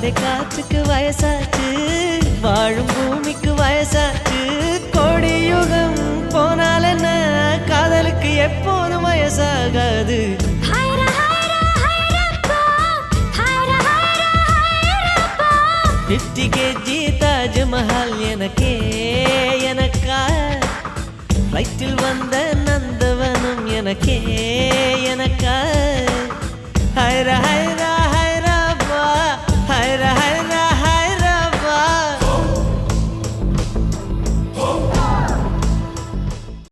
ஆசை காற்றுக்கு வயசாச்சு, வாழும் பூமிக்கு வயசாச்சு. கோடி யுகம் போனால் என்ன, காதலுக்கு எப்போதும் வயசாகாது. 50 kg தாஜ்மஹால் எனக்கே எனக்கா, ஃப்ளைட்டில் வந்த நந்தவனம் எனக்கே எனக்கா. ஹைரா ஹைரா